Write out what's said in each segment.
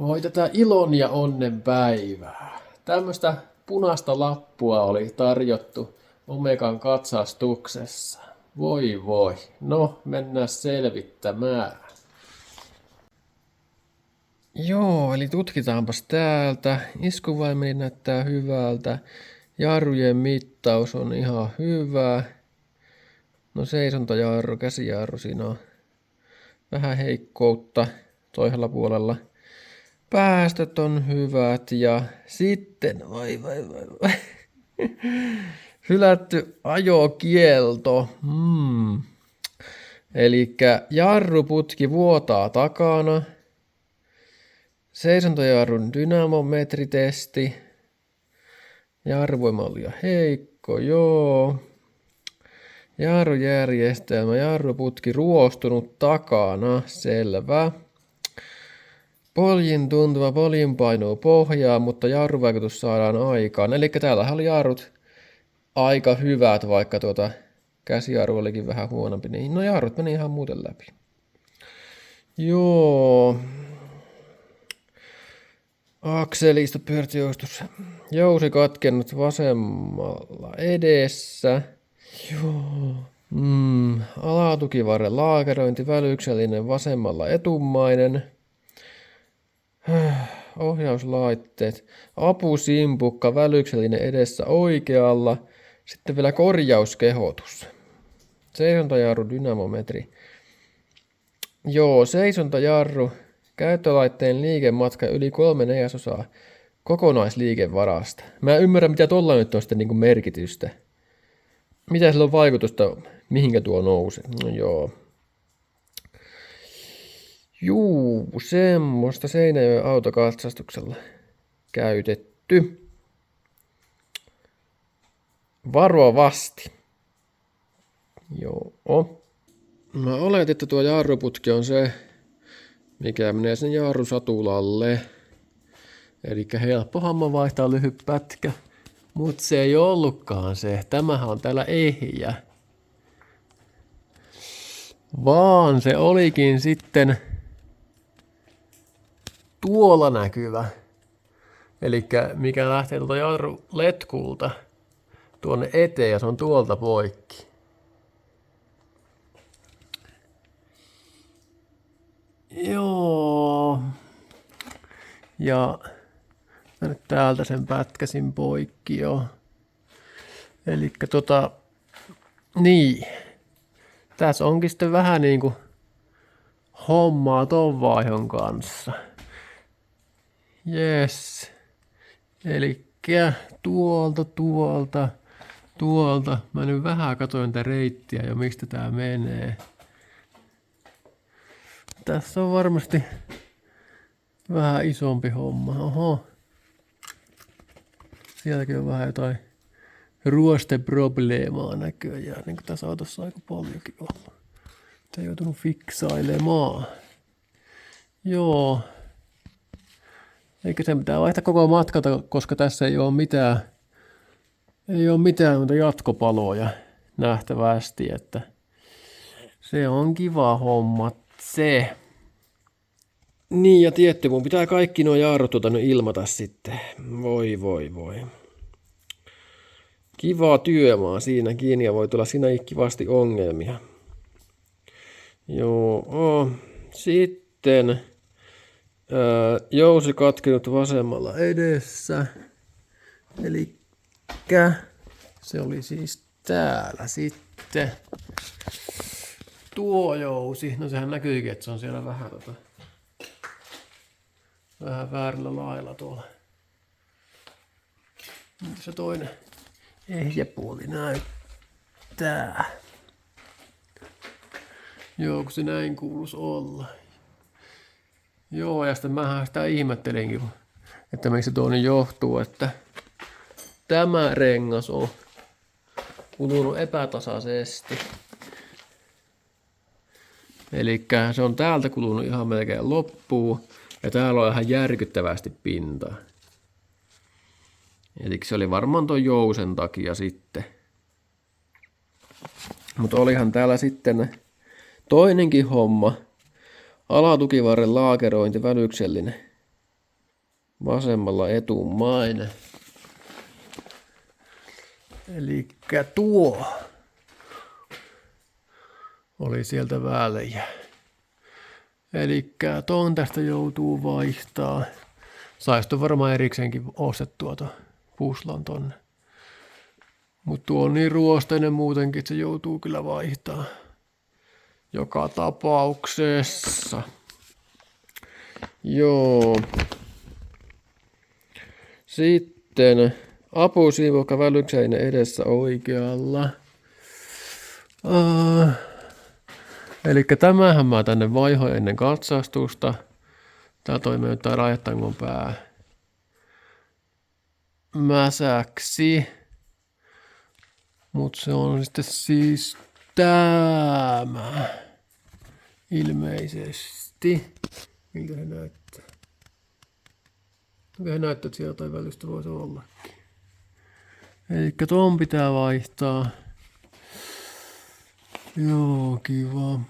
Voi tätä ilon ja onnen päivää. Tämmöistä punaista lappua oli tarjottu Omegan katsastuksessa. Voi voi. No, mennään selvittämään. Joo, eli tutkitaanpas täältä. Iskuvaimeni näyttää hyvältä. Jarrujen mittaus on ihan hyvä. No seisontajarru, käsijarru, siinä on vähän heikkoutta toisella puolella. Päästöt on hyvät ja sitten, vai. Hylätty ajokielto. Elikkä jarruputki vuotaa takana. Seisontajarrun dynamometritesti. Jarruvoima oli heikko, joo. Jarrujärjestelmä, jarruputki ruostunut takana, selvä. Poljin tuntuva, poljin painuu pohjaa, mutta jarruvaikutus saadaan aikaan. Eli täällähän oli jarrut aika hyvät, vaikka käsijarru olikin vähän huonompi. Niin, no jarrut meni ihan muuten läpi. Joo. Akselista pyörtijoustus. Jousi katkennut vasemmalla edessä. Joo. Alatukivarren laakerointi, välyksellinen vasemmalla etummainen. Ohjauslaitteet. Apusimpukka, välyksellinen edessä oikealla. Sitten vielä korjauskehotus. Seisontajarru, dynamometri. Joo, seisontajarru. Käyttölaitteen liikematka yli 3/4 kokonaisliikevarasta. Mä en ymmärrä, mitä tuolla nyt on sitten niin kuin merkitystä. Mitä sillä on vaikutusta, mihinkä tuo nousee? No joo. Juu, semmoista Seinäjoen autokatsastuksella käytetty. Varovasti. Joo. Mä oletin, että tuo jarruputki on se, mikä menee sen jarrusatulalle. Elikkä helppo homma vaihtaa lyhyt pätkä. Mut se ei ollutkaan se. Tämähän on täällä ehjä. Vaan se olikin sitten tuolla näkyvä. Elikkä mikä lähtee tuolta jarruletkulta tuonne eteen ja se on tuolta poikki. Joo. Ja mä nyt täältä sen pätkäsin poikki jo. Elikkä niin. Tässä onkin sitten vähän niinku hommaa ton vaihon kanssa. Jes. Elikkä tuolta. Mä nyt vähän katsoin tätä reittiä jo, mistä tää menee. Tässä on varmasti vähän isompi homma. Oho. Sieltäkin on vähän jotain ruosteprobleemaa näköjään, niin kuin tässä autossa aika paljonkin ollut. Sitä joutunut fiksailemaan. Joo. Eikä sen pitää vaihtaa koko matkalta, koska tässä ei ole mitään jatkopaloja nähtävästi, että se on kiva homma se. Niin ja tietty, mun pitää kaikki nuo jarrut ilmata sitten. Voi. Kivaa työmaa siinäkin ja voi tulla siinäkin kivasti ongelmia. Joo, sitten jousi katkenut vasemmalla edessä. Elikkä se oli siis täällä sitten. Tuo jousi, no sehän näkyykin, että se on siellä vähän väärällä lailla tuolla. Mitä se toinen ehjäpuoli näyttää? Joo, kun se näin kuuluisi olla. Joo, ja sitten mähän sitä ihmettelinkin, että miksi se toinen johtuu, että tämä rengas on kulunut epätasaisesti. Elikkä se on täältä kulunut ihan melkein loppuun. Ja täällä on ihan järkyttävästi pintaa. Eli se oli varmaan tuon jousen takia sitten. Mutta olihan täällä sitten toinenkin homma. Alatukivarren laakerointi välyksellinen. vasemmalla etumainen. Elikkä tuo oli sieltä väliä. Elikkä ton tästä joutuu vaihtaa. Saisi varmaan erikseenkin ostettua tuon puslan tonne. Mutta tuo on niin ruosteinen muutenkin, että se joutuu kyllä vaihtaa. Joka tapauksessa. Joo. Sitten apusiivokka välyksäinen edessä oikealla. Elikkä tämähän mä tänne vaihoin ennen katsastusta. Tää toimii tää rajatangon pää mäsäksi. Mut se on sitten siis tämä. Ilmeisesti. Miltä se näyttää? Mikä se näyttää, että siellä jotain välystä voisi ollakin. Elikkä ton pitää vaihtaa. Joo, kiva.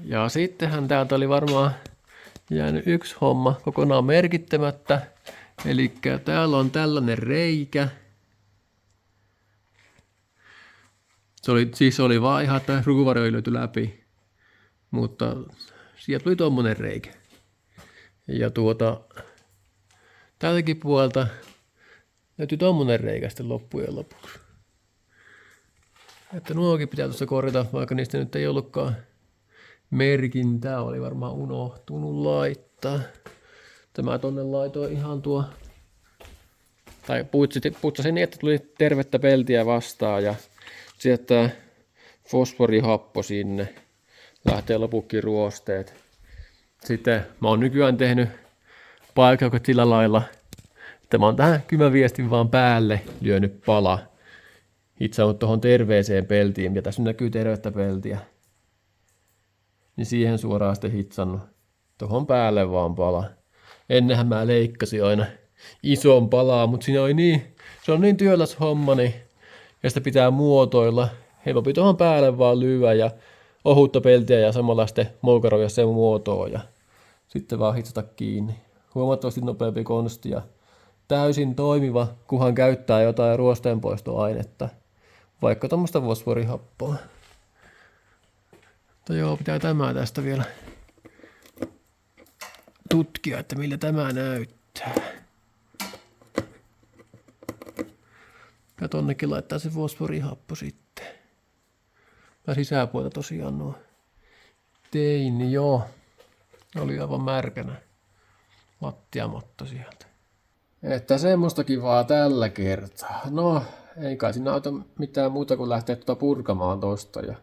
Ja sittenhän täältä oli varmaan jäänyt yksi homma kokonaan merkittämättä. Elikkä täällä on tällainen reikä. Se oli vaan ihan, että ruuvari oli löyty läpi. Mutta sieltä tuli tommonen reikä. Ja tältäkin puolelta löytyi tommonen reikä sitten loppujen lopuksi. Että nuokin pitää tuossa korjata, vaikka niistä nyt ei ollutkaan merkintää. Oli varmaan unohtunut laittaa. Tämä tonne laitoin ihan tai putsasin niin, että tuli tervettä peltiä vastaan ja sieltä fosforihappo sinne. Lähtee lopukki ruosteet. Sitten mä oon nykyään tehnyt paikkaukset sillä lailla, että mä oon tähän kymäviestin vaan päälle lyönyt pala. Hitsannut tuohon terveeseen peltiin, ja tässä näkyy tervettä peltiä. Niin siihen suoraan sitten hitsannut. Tuohon päälle vaan pala. Ennenhän mä leikkasin aina ison palaa, mutta se on niin työläs homma, niin, ja sitä pitää muotoilla. Helpompi tuohon päälle vaan lyödä ja ohutta peltiä ja samalla sitten moukaroida sen muotoon ja sitten vaan hitsata kiinni. Huomattavasti nopeampi konsti ja täysin toimiva, kunhan käyttää jotain ruosteenpoistoainetta, vaikka tuommoista fosforihappoa. Mutta joo, pitää tämä tästä vielä tutkia, että millä tämä näyttää. Ja tonnekin laittaa se fosforihappo sitten. Mä sisäpuolta tosiaan nuo tein, niin joo. Oli aivan märkänä lattiamatto sieltä. Että semmoistakin vaan tällä kertaa. No, ei kai siinä auta mitään muuta kuin lähteä purkamaan tosta ja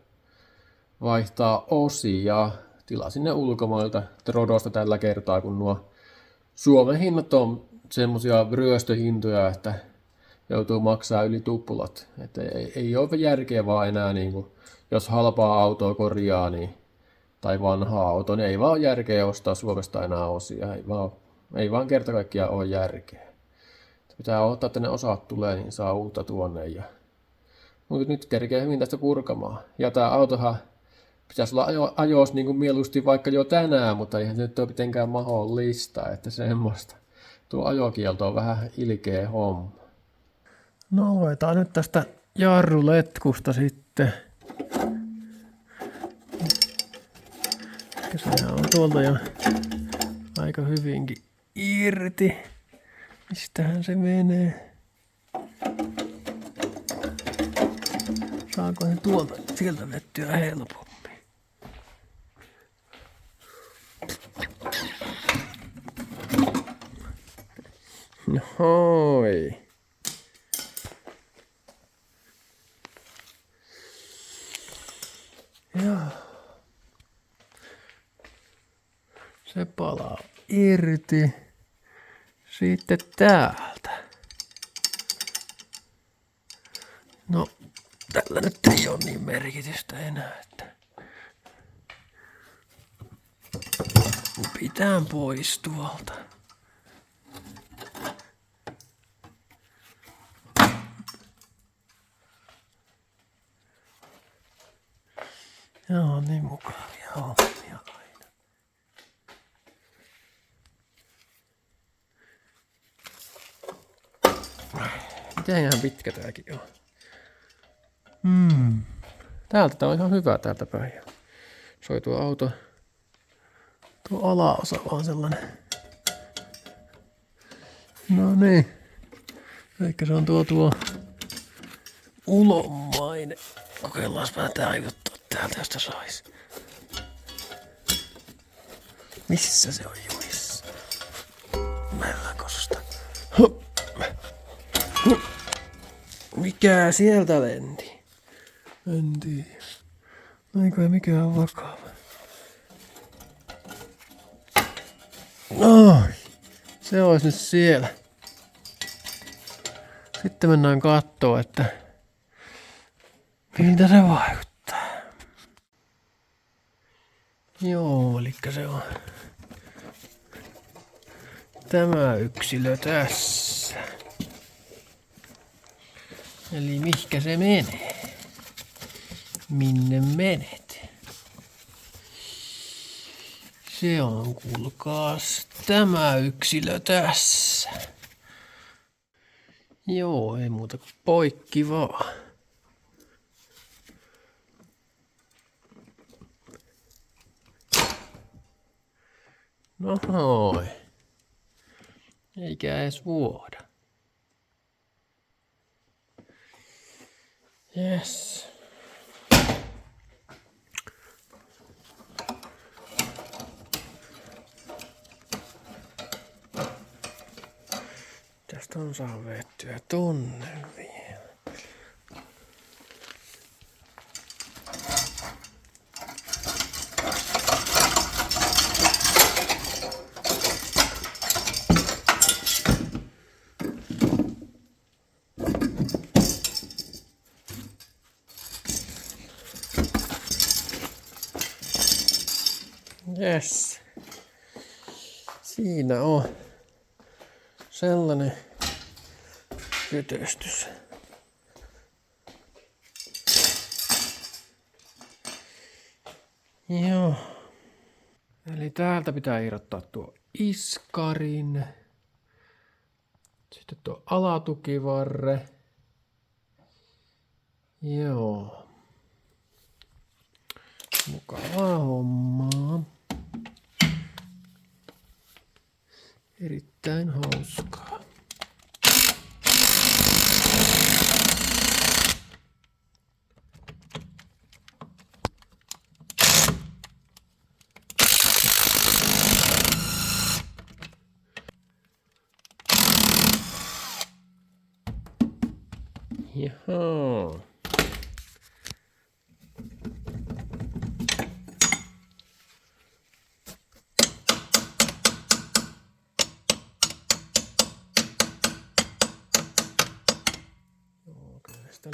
vaihtaa osia. Tilasin ne ulkomailta Trodosta tällä kertaa, kun nuo Suomen hinnat on semmosia ryöstöhintoja, että joutuu maksaa yli tuplat. Että ei ole järkeä vaan enää, niin kuin, jos halpaa autoa korjaa tai vanhaa autoa, niin ei vaan ole järkeä ostaa Suomesta enää osia. Ei vaan kerta kaikkiaan ole järkeä. Pitää odottaa, että ne osat tulee, niin saa uutta tuonne. Mutta nyt kerkeä hyvin tästä purkamaan. Ja tää autohan pitäisi olla ajoissa niin kuin mieluusti vaikka jo tänään, mutta eihän se nyt ole mitenkään mahdollista, että semmoista. Tuo ajokielto on vähän ilkeä homma. No aloitetaan nyt tästä jarruletkusta sitten. Sehän on tuolta jo aika hyvinkin irti. Mistähän se menee? Saako se tuolta sieltä vettyä helpommin? Nohoi. Joo. Se palaa irti. Sitten täältä. No, tällä nyt ei ole niin merkitystä enää, että pitää pois tuolta. Joo, niin mukavia hommia aina. Mitenhän pitkä tääkin on. Täältä tää on ihan hyvä täältä päin. Soi tuo auto. Tuo alaosa vaan sellainen. No niin. Eikä se on tuo ulomainen. Kokeillaanpa tää juttu täältä, josta sais. Missä se on jumissa? Mellakosta. Mikä sieltä lenti? En tiedä. Eikö mikään vakava. Ai, se olisi nyt siellä. Sitten mennään kattoo, että miltä se vaikuttaa. Joo, eli se on tämä yksilö tässä. Eli mihkä se menee? Minne menet? Se on, kuulkaas, tämä yksilö tässä. Joo, ei muuta kuin poikki vaan. No noin. Eikä edes vuoda. Yes. Tästä on saa vettyä tonne vielä. Yes. Siinä on sellainen kytöstys. Joo. Eli täältä pitää irrottaa tuo iskarin. Sitten tuo alatukivarre. Joo. Mukavaa hommaa. Erittäin hauskaa. Jaha.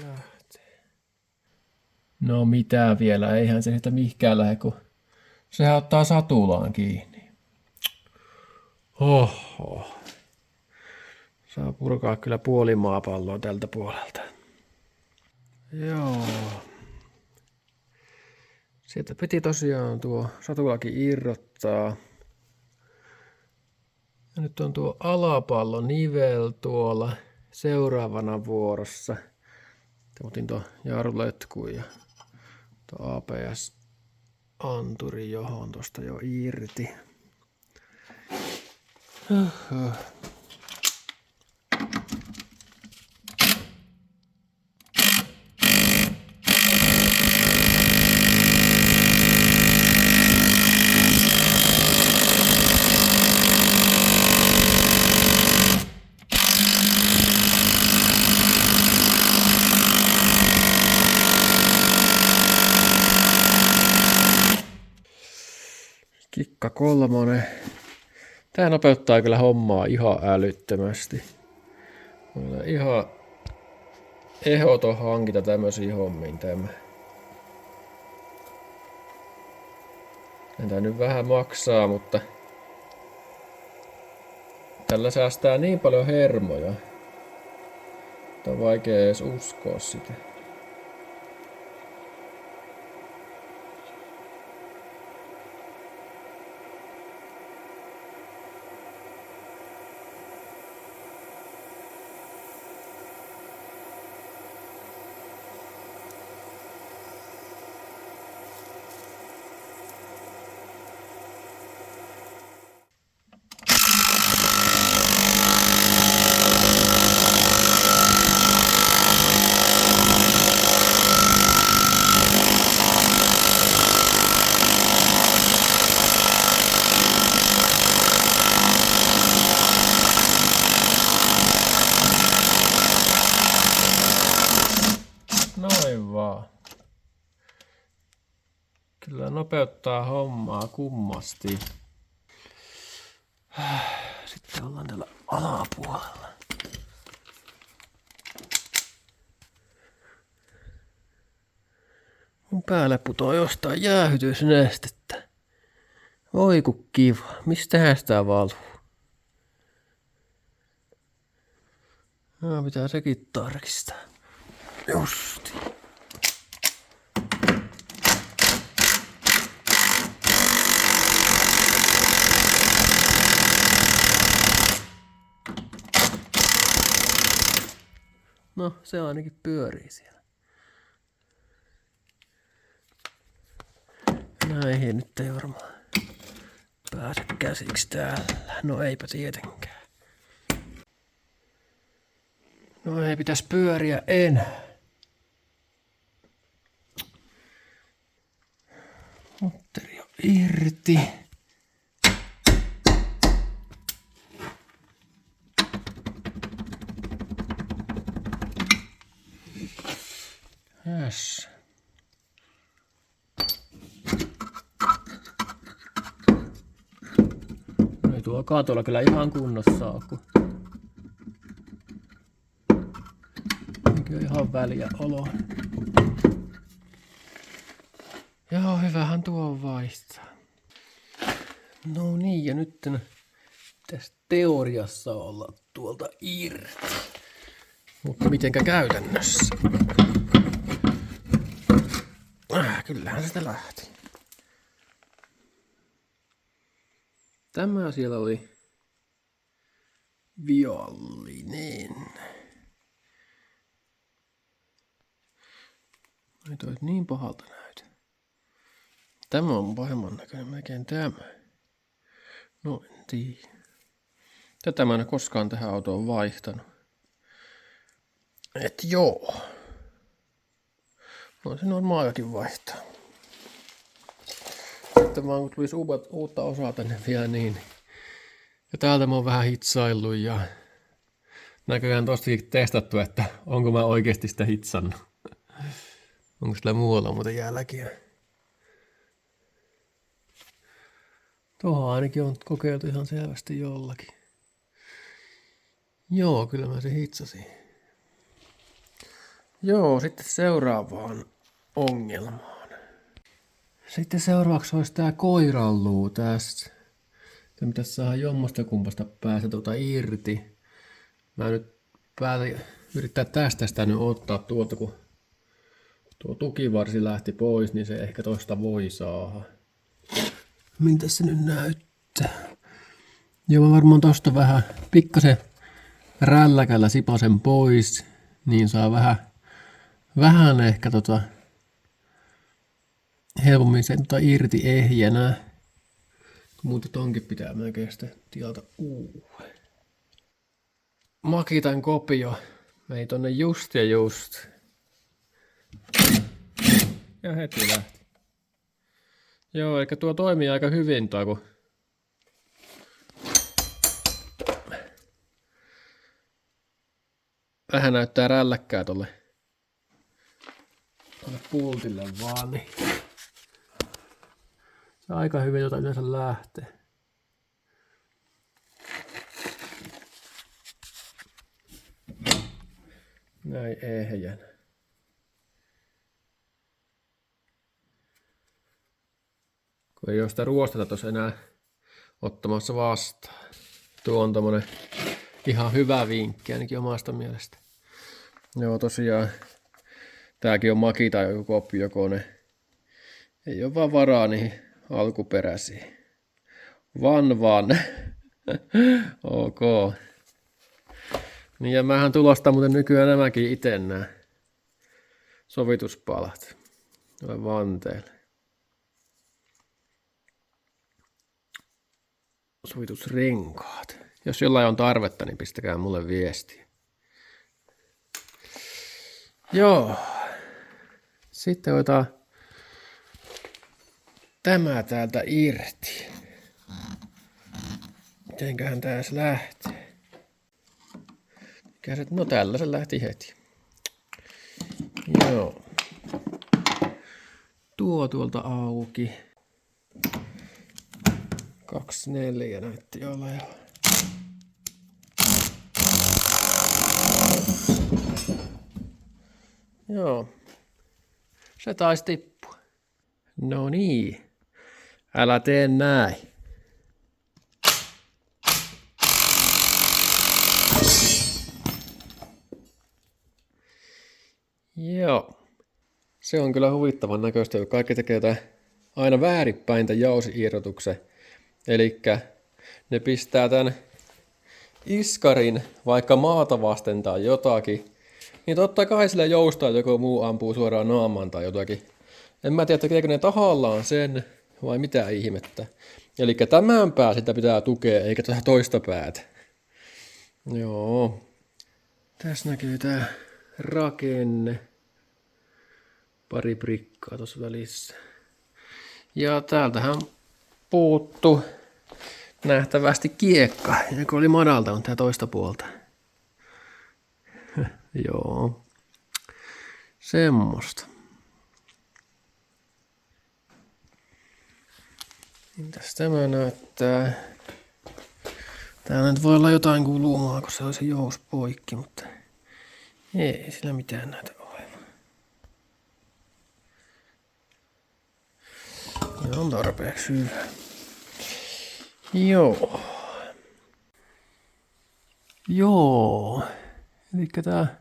Lähtee. No mitä vielä, eihän se sitä mihinkään lähde, kun sehän ottaa satulaan kiinni. Oho. Saa purkaa kyllä puoli maapalloa tältä puolelta. Joo. Sieltä piti tosiaan tuo satulakin irrottaa. Ja nyt on tuo alapallon nivel tuolla seuraavana vuorossa. Otin tuon jarruletkun ja tuo ABS-anturi johon tuosta jo irti. Kikka 3. Tää nopeuttaa kyllä hommaa ihan älyttömästi. Ihan ehdoton hankinta tämmöisiin hommiin tämä. Tää nyt vähän maksaa, mutta tällä säästää niin paljon hermoja. Että on vaikea edes uskoa sitä. Kyllä nopeuttaa hommaa kummasti. Sitten ollaan täällä alapuolella. Mun päälle putoo jostain jäähytysnestettä. Oi ku kiva. Mistähän sitä valuu? Pitää sekin tarkistaa. Justi. No, se ainakin pyörii siellä. Näihin nyt ei varmaan pääse käsiksi täällä. No eipä tietenkään. No ei pitäisi pyöriä enää. Mutteri on irti. Yes. Ei tuo katolla kyllä ihan kunnossa ole, kun ihan väliä olo. Joo, hyvähän tuo on vaihtaa. No niin, ja nyt tässä teoriassa olla tuolta irti. Mutta mitenkä käytännössä? Kyllähän sitä lähti. Tämä siellä oli viallinen. Ei toi niin pahalta näytä. Tämä on pahemman näköinen melkein tämä. No en tiedä. Tätä mä en koskaan tähän autoon vaihtanut. Et joo. No se normaaliakin vaihtaa. Sitten vaan kun tulisi uutta osaa tänne vielä niin. Ja täältä mä oon vähän hitsaillut ja näköjään tostakin testattu, että onko mä oikeasti sitä hitsannut. Onko sillä muualla muuten jälkiä? Tuohon ainakin on kokeiltu ihan selvästi jollakin. Joo, kyllä mä se hitsasin. Joo, sitten seuraavaan ongelmaan. Sitten seuraavaksi olisi tää koiranluu tästä. Tämä pitäisi saada jommasta kumpasta päästä irti. Mä nyt päätin yrittää tästä sitä nyt ottaa tuolta, kun tuo tukivarsi lähti pois, niin se ehkä tosta voi saada. Miltä se nyt näyttää? Joo, mä varmaan tosta vähän pikkasen rälläkällä sipasen pois, niin saa vähän ehkä helpommin sen irti ehjänä. Mutta tonkin pitää melkein sitten tilata uuden. Makitan kopio. Mei tonne just ja just. Ja heti lähti. Joo, eli tuo toimii aika hyvin tuo, kun vähän näyttää rälläkkää tolle pultille vaan, niin se aika hyvin yleensä lähtee. Näin ehjän. Kun ei oo sitä ruostetta tuossa enää ottamassa vastaan. Tuo on tommonen ihan hyvä vinkki ainakin omasta mielestä. Joo, tosiaan tääkin on Makita joku kopiokone. Ei oo vaan varaa niihin alkuperäisiin. Van. Ok. Niin ja mähän tulostan muuten nykyään nämäkin ite nää sovituspalat. Noin vanteelle. Sovitusrenkaat. Jos jollain on tarvetta, niin pistäkää mulle viestiä. Joo. Sitten otetaan tämä täältä irti. Mitenköhän tää edes lähtee? No tällä se lähti heti. Joo. tuo tuolta auki. 24 näytti olevan. Joo. Se taisi tippua. No niin. Älä tee näin. Joo. Se on kyllä huvittavan näköistä, kun kaikki tekee aina väärinpäin tämän jausi-irrotuksen. Elikkä ne pistää tämän iskarin vaikka maata vasten tai jotakin, niin totta kai sillä joustaa joku muu ampuu suoraan naamaan tai jotakin. En mä tiedä, tekeekö ne tahallaan sen vai mitä ihmettä. Elikkä tämän pää sitä pitää tukea, eikä tätä toista päätä. Joo. Tässä näkyy tää rakenne. Pari prikkaa tuossa välissä. Ja täältähän puuttu nähtävästi kiekka, joka oli madaltanut tää toista puolta. Joo. Semmosta. Mitäs tämä näyttää? Täällä nyt voi olla jotain kulumaa, kun se olisi jous poikki, mutta ei sillä mitään näytä olevan. Ja on tarpeeksi hyvä. Joo. Elikkä tää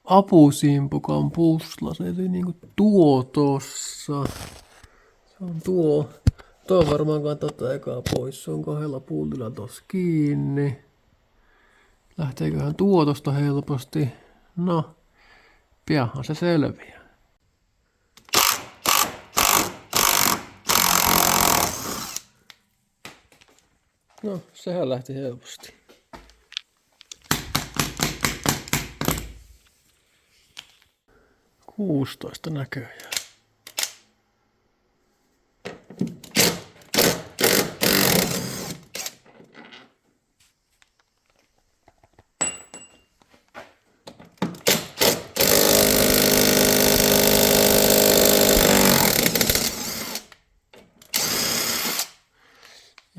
apusimpukan puslas, eli niinku tuo tossa. Se on tuo. Tuo varmaan kannattaa ottaa ekaa pois. Se on kahdella pultilla tossa kiinni. Lähteeköhän tuo tosta helposti? No, pianhan se selviää. No, sehän lähti helposti. Kuusitoista näköjään.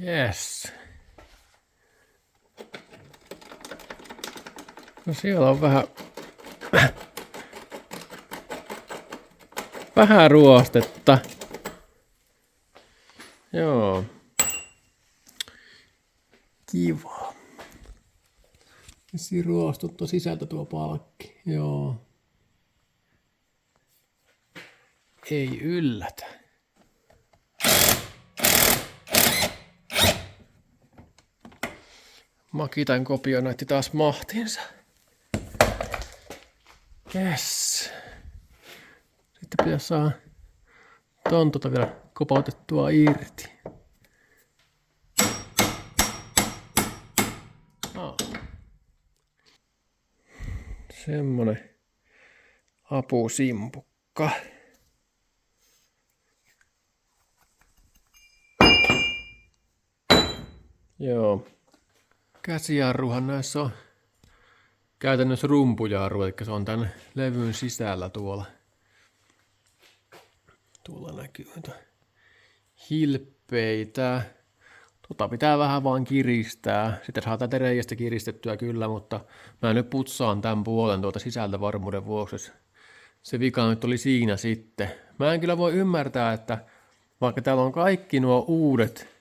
Yes. No siellä on vähän ruostetta. Joo. Kiva. Siinä ruostuttu sisältä tuo palkki. Joo. Ei yllätä. Makitan kopio näytti taas mahtinsa. Yes. Sitten pitäisi saada ton vielä kopautettua irti. Semmonen apusimpukka. Joo. Käsijarruhan näissä on käytännössä rumpujarru, eli se on tän levyn sisällä tuolla. Tuolla näkyy hilppeitä. Pitää vähän vaan kiristää. Sitten saa tätä reiästä kiristettyä kyllä, mutta mä nyt putsaan tämän puolen sisältä varmuuden vuoksi. Se vika nyt oli siinä sitten. Mä en kyllä voi ymmärtää, että vaikka täällä on kaikki nuo uudet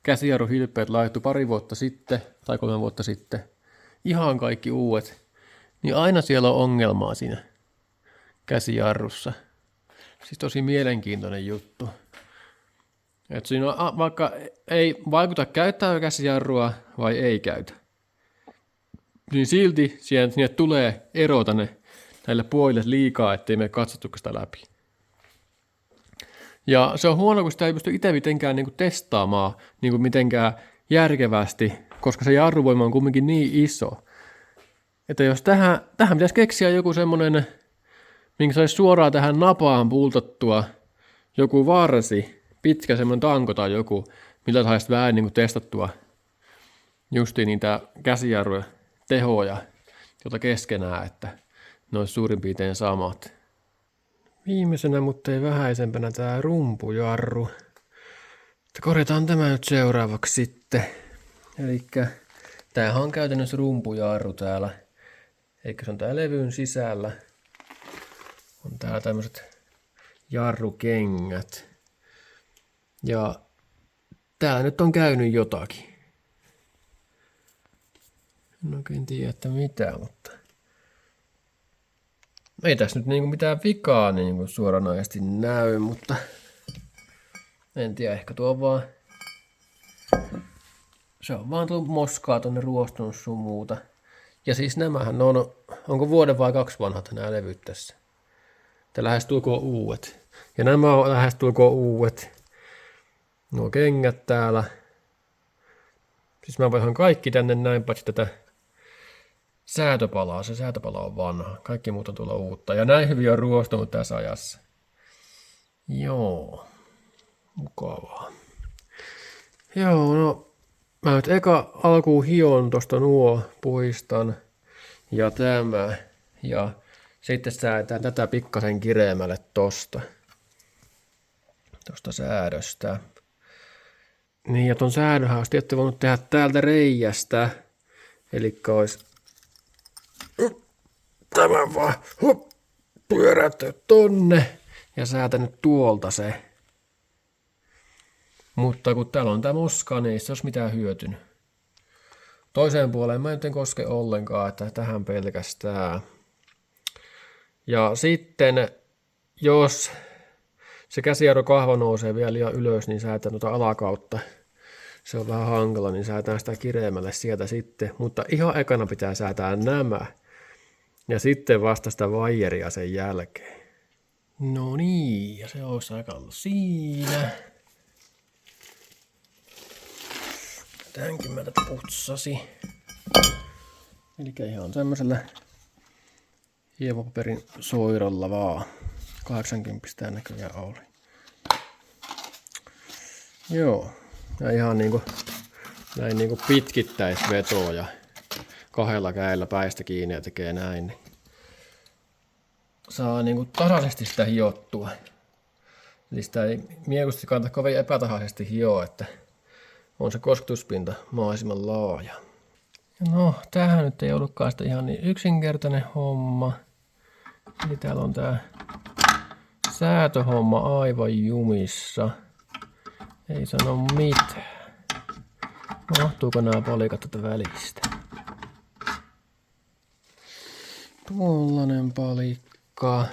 käsijarruhilppeet laitettu pari vuotta sitten tai 3 vuotta sitten, ihan kaikki uudet, niin aina siellä on ongelmaa siinä käsijarrussa. Siis tosi mielenkiintoinen juttu. Että siinä on, vaikka ei vaikuta käyttää käsijarrua vai ei käytä, niin silti sinne tulee ero näille puolille liikaa, ettei mene katsotuksesta läpi. Ja se on huono, kun sitä ei pysty itse mitenkään niin kuin testaamaan niin kuin mitenkään järkevästi, koska se jarruvoima on kumminkin niin iso. Että jos tähän pitäisi keksiä joku semmoinen, minkä saisi suoraan tähän napaan pultattua joku varsi, pitkä semmoinen tanko tai joku, millä saisi vähän niin kuin testattua justiin niitä käsijarruja tehoja, jota keskenään, että ne olisi suurin piirtein samat. Viimeisenä, mutta ei vähäisempänä, tää rumpujarru. Korjataan tämä nyt seuraavaksi sitten. Elikkä tämähän on käytännössä rumpujarru täällä. Elikkä se on tää levyn sisällä. On täällä tämmöiset jarrukengät. Ja täällä nyt on käynyt jotakin. En oikein tiedä, että mitä, mutta ei tässä nyt niinku mitään vikaa niinku suoranaisesti näy, mutta en tiedä, ehkä tuo vaan se on vaan tullut moskaa tonne ruostunut sun muuta. Ja siis nämähän on, onko vuoden vai 2 vanhat nämä levyt tässä? Tää lähestulkoon uudet. Ja nämä on lähestulkoon uudet. Nuo kengät täällä. Siis mä vaihan kaikki tänne näin, paitsi tätä säätöpalaa. Se säätöpala on vanha. Kaikki muut on tulla uutta. Ja näin hyvin on ruostunut tässä ajassa. Joo. Mukavaa. Joo, no mä nyt eka alkuun hion tosta nuo, puhistan ja tämä. Ja sitten säätään tätä pikkasen kireemmälle tosta säädöstä. Niin ja ton säädöhän olisi tietty voinut tehdä täältä reiästä. Elikkä olisi tämän vaan pyöräyttänyt tonne ja säätänyt tuolta se. Mutta kun täällä on tää moska, niin ei se olisi mitään hyötynyt. Toiseen puoleen mä en koske ollenkaan, että tähän pelkästään. Ja sitten, jos se käsijarru kahva nousee vielä liian ylös, niin säätän tuota alakautta. Se on vähän hankala, niin säätään sitä kireemmälle sieltä sitten. Mutta ihan ekana pitää säätää nämä. Ja sitten vasta sitä vaijeria sen jälkeen. No niin, ja se olisi aika ollut siinä. Tämänkin mä tätä putsasi. Elikkä ihan semmosellä hievopaperin soiralla vaan. 80 näköjään oli. Joo. Ja ihan niinku näin niinku pitkittäisvetoja. 2 kädellä päistä kiinni ja tekee näin. Niin saa niinku tasaisesti sitä hiottua. Eli sitä ei mieluusti kannata kovin epätasaisesti hioa, että on se kosketuspinta mahdollisimman laaja. No, tämähän nyt ei ollutkaan sitä ihan niin yksinkertainen homma. Eli täällä on tää säätöhomma aivan jumissa. Ei sano mitään. Mahtuuko nämä palikat tätä välistä? Tuollainen palikka.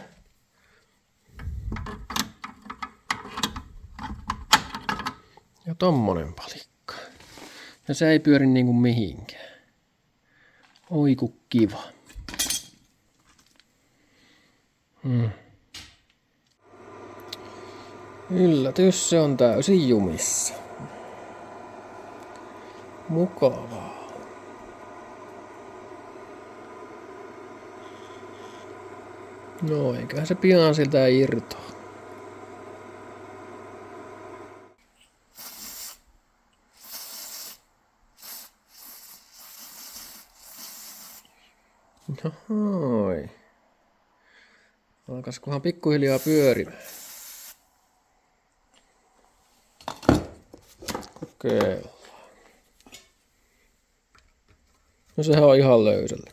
Ja tommonen palikka. Ja se ei pyöri niinku mihinkään. Oi ku kiva. Yllätys, se on täysin jumissa. Mukavaa. No eiköhän se pian siltä irtoa. Nohoi. Alkaisikohan pikkuhiljaa pyörimään. Kokeillaan. No sehän on ihan löysällä.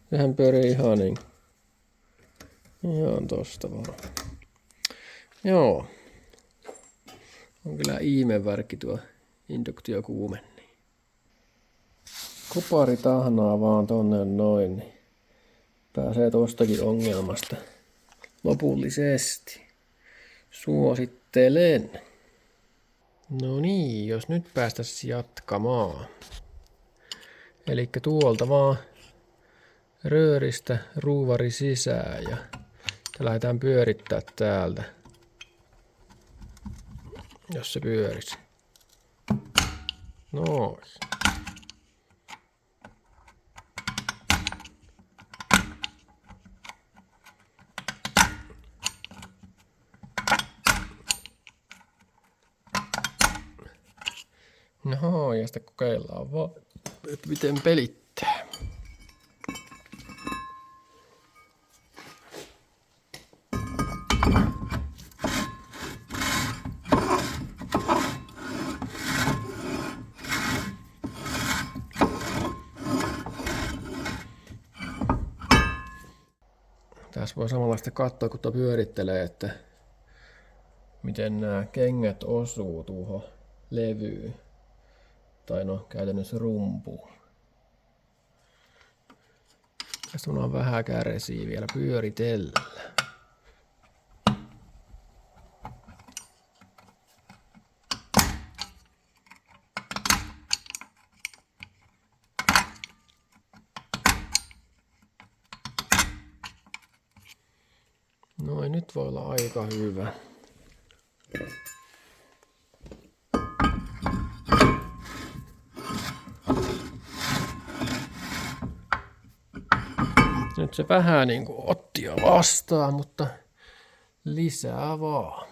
Sehän pyörii ihan niin. Ihan tosta vaan. Joo. On kyllä ihmevärkki tuo induktiokuumenni. Kupari tahnaa vaan tonne noin, niin pääsee tostakin ongelmasta lopullisesti. Suosittelen. No niin, jos nyt päästäisiin jatkamaan. Elikkä tuolta vaan rööristä ruuvari sisään ja lähdetään pyörittää täältä. Jos se pyörisi. Noin. No, ja sitten kokeillaan vaan, että miten pelittää. voi samalla sitten katsoa, kun pyörittelee, että miten nämä kengät osuu tuohon levyyn. Tai no käytännössä rumpuun. Tästä on vähän kärsiä vielä pyöritellä. Noin, nyt voi olla aika hyvä. Nyt se vähän niin kuin otti jo vastaan, mutta lisää vaan.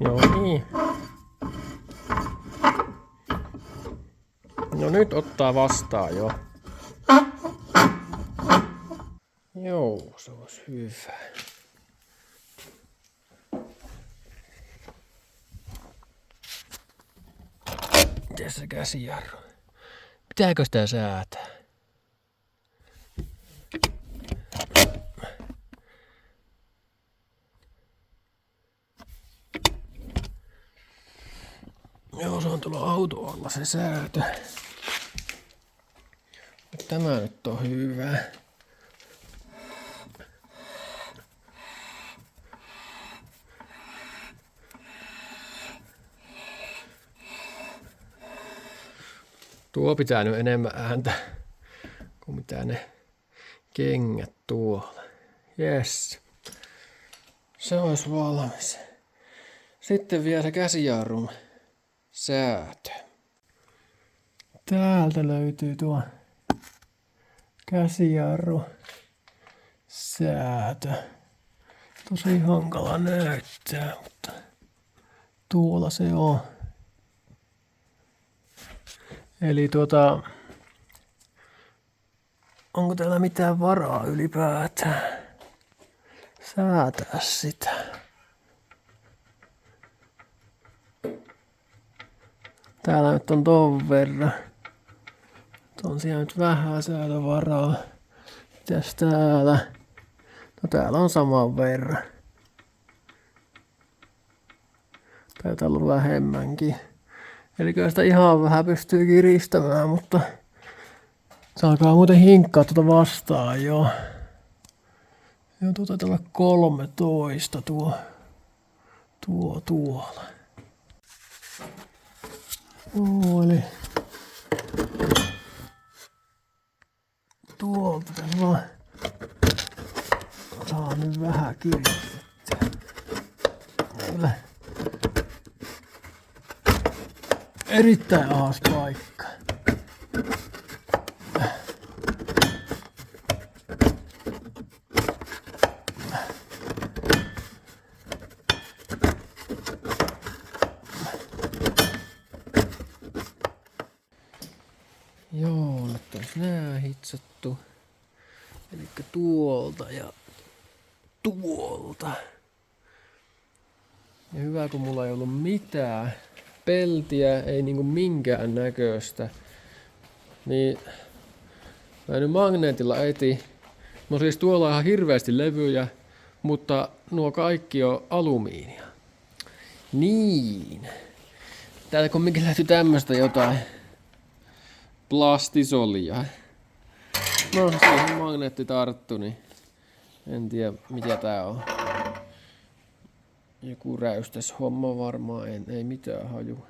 Joo niin. No nyt ottaa vastaan jo. Joo, se olisi hyvä. Miten se käsijarru? Pitääkö sitä säätää? Joo, se on tuolla autolla se säätö. Tämä nyt on hyvä. Tuo pitää nyt enemmän ääntä kuin mitä ne kengät tuolla. Jes. Se olisi valmis. Sitten vielä se käsijarrun säätö. Täältä löytyy tuo käsijarru säätö. Tosi hankala näyttää, mutta tuolla se on. Eli onko täällä mitään varaa ylipäätään säätää sitä? Täällä nyt on ton verran. On siellä nyt vähän säätövaraa. Mitäs täällä? No täällä on saman verran. Taitaa olla vähemmänkin. Eli kyllä sitä ihan vähän pystyy kiristämään, mutta se alkaa muuten hinkkaa vastaan jo. Ja taitaa olla 13 tuolla. Eli tuolta tässä vaan saa nyt vähän kiristettyä. Kyllä. Erittäin ahas paikka. Joo, nyt olisi nää hitsattu. Elikkä tuolta ja tuolta. Ja hyvä kun mulla ei ollut mitään peltiä, ei niinku minkään näköistä. Niin mä nyt magneetilla etin. No siis tuolla on ihan hirveästi levyjä, mutta nuo kaikki on alumiinia. Niin. Täältä kumminkin löytyy tämmöstä jotain plastisolia. No siihen magneetti tarttu, niin en tiedä mitä tää on. Joku räystäs homma varmaan, ei mitään haju.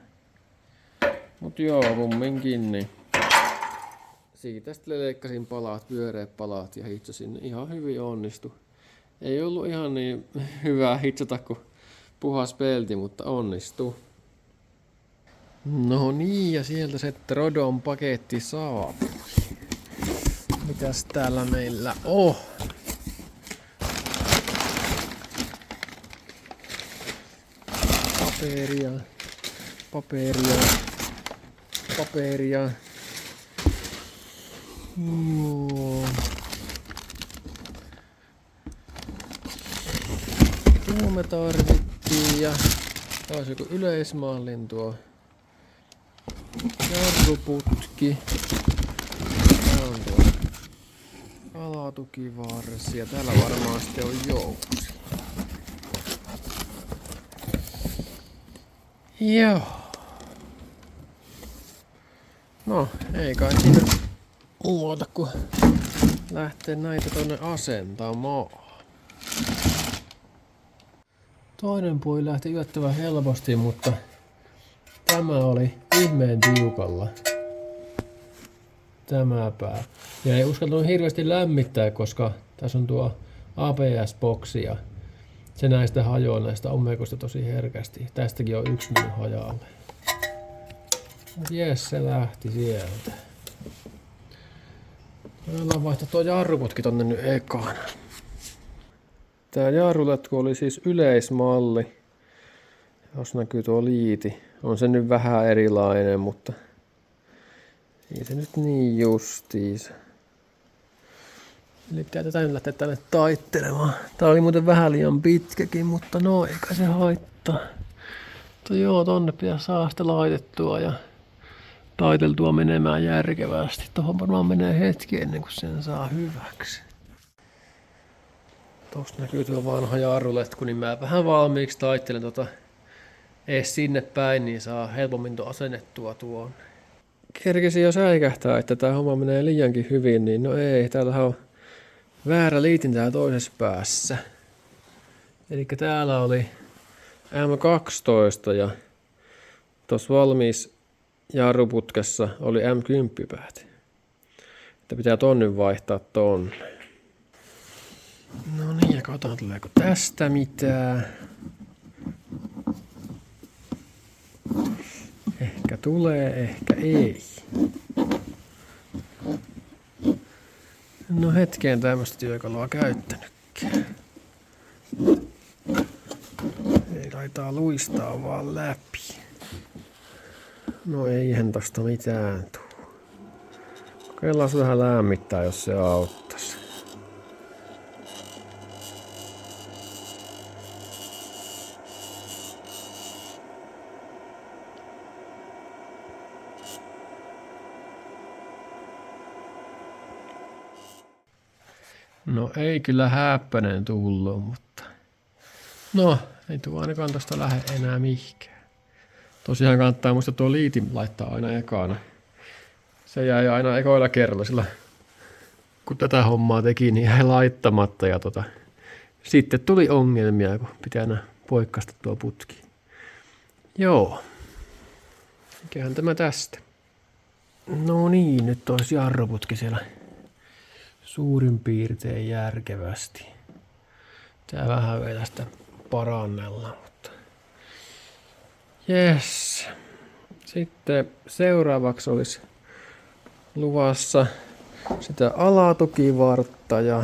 Mut joo, kumminkin niin. Siitä sitten leikkasin palat, pyöreät palat ja hitsasin. Ihan hyvin onnistu. Ei ollut ihan niin hyvää hitsata kuin puhas pelti, mutta onnistuu. No niin, ja sieltä se Trodon paketti saapui. Mitäs täällä meillä on? Paperia. muu me tarvittiin ja taas joku yleismallin tuo jarruputki. Tää on tuo alatukivarsi ja täällä varmaan sitten on jousi. Joo. No, ei kai siinä muuta kuin lähtee näitä tonne asentamaan. Toinen puoli lähti yllättävän helposti, mutta tämä oli ihmeen tiukalla. Tämä pää. Ja ei uskaltanut hirveästi lämmittää, koska tässä on tuo ABS-boksi ja se näistä hajoaa näistä ommekosta tosi herkästi. Tästäkin on yksi mennyt hajalle. Jes, se lähti sieltä. Voidaan vaihtaa tuo jarruputki tonne nyt ekana. Tää jarruletku oli siis yleismalli. Jos näkyy tuo liiti. On se nyt vähän erilainen, mutta ei se nyt niin justiis. Eli tätä nyt lähteä tänne taittelemaan. Tää oli muuten vähän liian pitkäkin, mutta no eikä se haittaa. Mutta joo, tonne pitää saada sitä laitettua ja taiteltua menemään järkevästi. Tuohon varmaan menee hetki ennen kuin sen saa hyväksi. Tuosta näkyy tuo vanha jarruletku, niin mä vähän valmiiksi taittelen ees sinne päin, niin saa helpommin asennettua tuon. Kerkesin jo säikähtää, että tää homma menee liiankin hyvin, niin no ei, täällähän on väärä liitin täällä toisessa päässä. Elikkä täällä oli M12 ja tuossa valmiissa jarruputkessa oli M10 päät. Että pitää ton nyt vaihtaa tonne. No niin, ja katsotaan tuleeko tästä mitään. Ehkä tulee, ehkä ei. No hetkeen tämmöstä työkalua käyttänytkään. Ei taitaa luistaa vaan läpi. No eihän tosta mitään tuu. Kokeillaan vähän lämmittää, jos se auttais. No ei kyllä häppönen tullut, mutta no ei tuu ainakaan tosta lähde enää mihinkään. Tosiaan kannattaa muistaa tuo liitin laittaa aina ekana. Se jäi aina ekoilla kerralla, sillä kun tätä hommaa teki, niin jäi laittamatta ja sitten tuli ongelmia, kun pitää aina poikkaista tuo putki. Joo. Mikähän tämä tästä? No niin, nyt olisi jarruputki siellä suurin piirtein järkevästi. Tää vähän vielä sitä parannella, mutta jes. Sitten seuraavaksi olisi luvassa sitä alatukivartta ja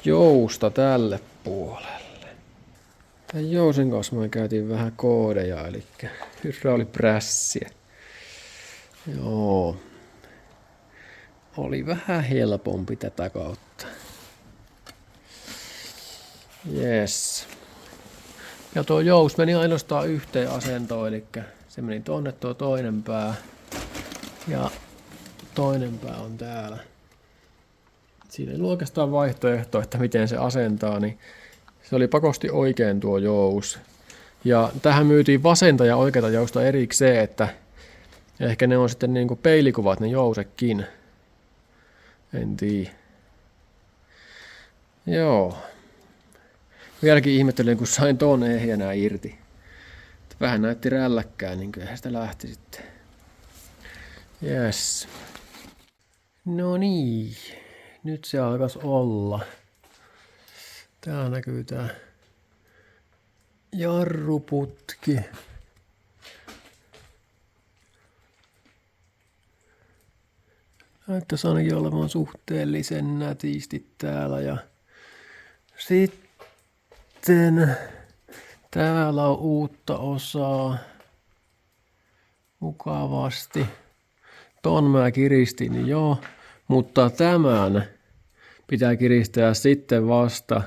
jousta tälle puolelle. Tämän jousen kanssa me käytiin vähän koodeja, eli hydrauliprässiä. Joo. Oli vähän helpompi tätä kautta. Yes. Ja tuo jous meni ainoastaan yhteen asentoon, eli se meni tonne tuo toinen pää. Ja toinen pää on täällä. Siinä ei oikeastaan vaihtoehto, että miten se asentaa, niin se oli pakosti oikein tuo jous. Ja tähän myytiin vasenta ja oikeata jousta erikseen, että ehkä ne on sitten niinku peilikuvat ne jousekin. En tiedä. Joo. Vieläkin ihmettelin, kun sain ton ehjänä irti. Vähän näytti rälläkkää, niin kyllähän sitä lähti sitten. Yes. No niin. Nyt se alkaisi olla. Täällä näkyy tää jarruputki. Näyttäisi ainakin olevan suhteellisen nätisti täällä. Ja sitten täällä on uutta osaa mukavasti. Ton mä kiristin niin joo, mutta tämän pitää kiristää sitten vasta,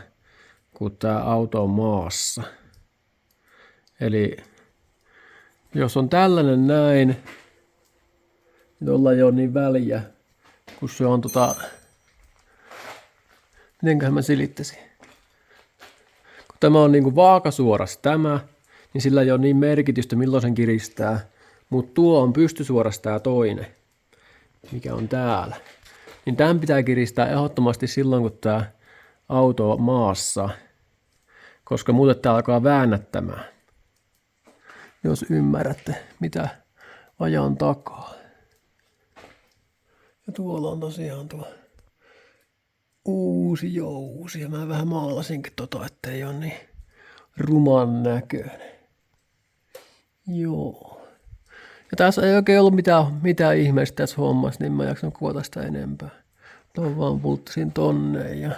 kun tämä auto on maassa. Eli jos on tällainen näin, niin tuolla ei ole niin väliä, kun se on mitenköhän mä silittäisin. Kun tämä on niinku vaakasuoras tämä, niin sillä ei ole niin merkitystä milloin sen kiristää. Mutta tuo on pystysuoras tää toinen, mikä on täällä. Niin tämän pitää kiristää ehdottomasti silloin, kun tää auto on maassa, koska muuten tää alkaa väännättämään. Jos ymmärrätte, mitä ajan takaa. Ja tuolla on tosiaan tuo uusi jousi. Ja mä vähän maalasinkin ettei ole niin ruman näköinen. Joo. Ja tässä ei oikein ollut mitään ihmeistä tässä hommassa, niin mä en jaksanut kuvata sitä enempää. Tuon vaan pulttasin tonne ja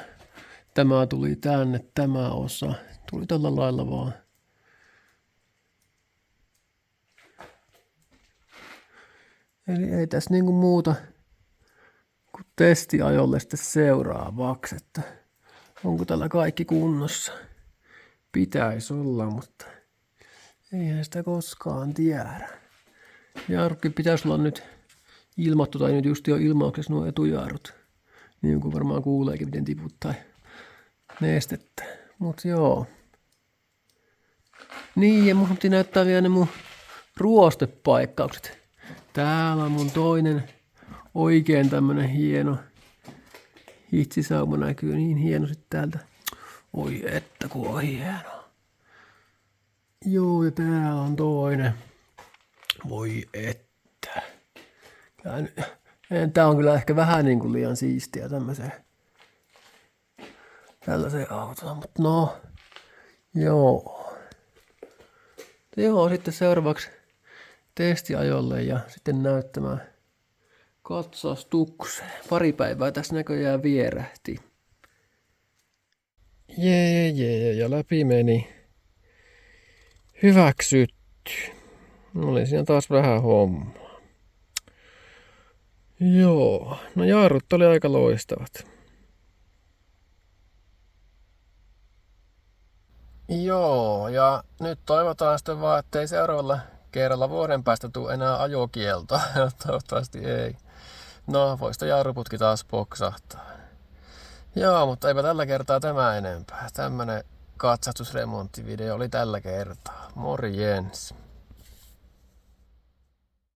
tämä tuli tänne, tämä osa. Tuli tällä lailla vaan. Eli ei tässä niinku muuta kuin testiajolle sitten seuraavaksi, että onko tällä kaikki kunnossa. Pitäisi olla, mutta eihän sitä koskaan tiedä. Jarrukin pitäisi olla nyt ilmattu, tai nyt just jo ilmauksessa nuo etujarrut. Niin kuin varmaan kuuleekin, miten tiputtaa nestettä. Mut joo. Niin, ja mun piti näyttää vielä ne mun ruostepaikkaukset. Täällä on mun toinen oikein tämmönen hieno hitsisauma näkyy niin hienosti täältä. Oi että kun on hieno. Joo, ja täällä on toinen. Voi että. Tää on kyllä ehkä vähän niin kuin liian siistiä tällaiseen autoon, mutta no, joo. Joo, sitten seuraavaksi testiajolle ja sitten näyttämään katsastukseen. Pari päivää tässä näköjään vierähti. Jee, ja läpi meni. Hyväksytty. Oli siinä taas vähän hommaa. Joo, no jarrut oli aika loistavat. Joo, ja nyt toivotaan sitten vaan, ettei seuraavalla kerralla vuoden päästä tule enää ajokielto. Toivottavasti ei. No, voi sitä jarruputki taas poksahtaa. Joo, mutta eipä tällä kertaa tämä enempää. Tämmönen katsastusremonttivideo oli tällä kertaa. Morjens.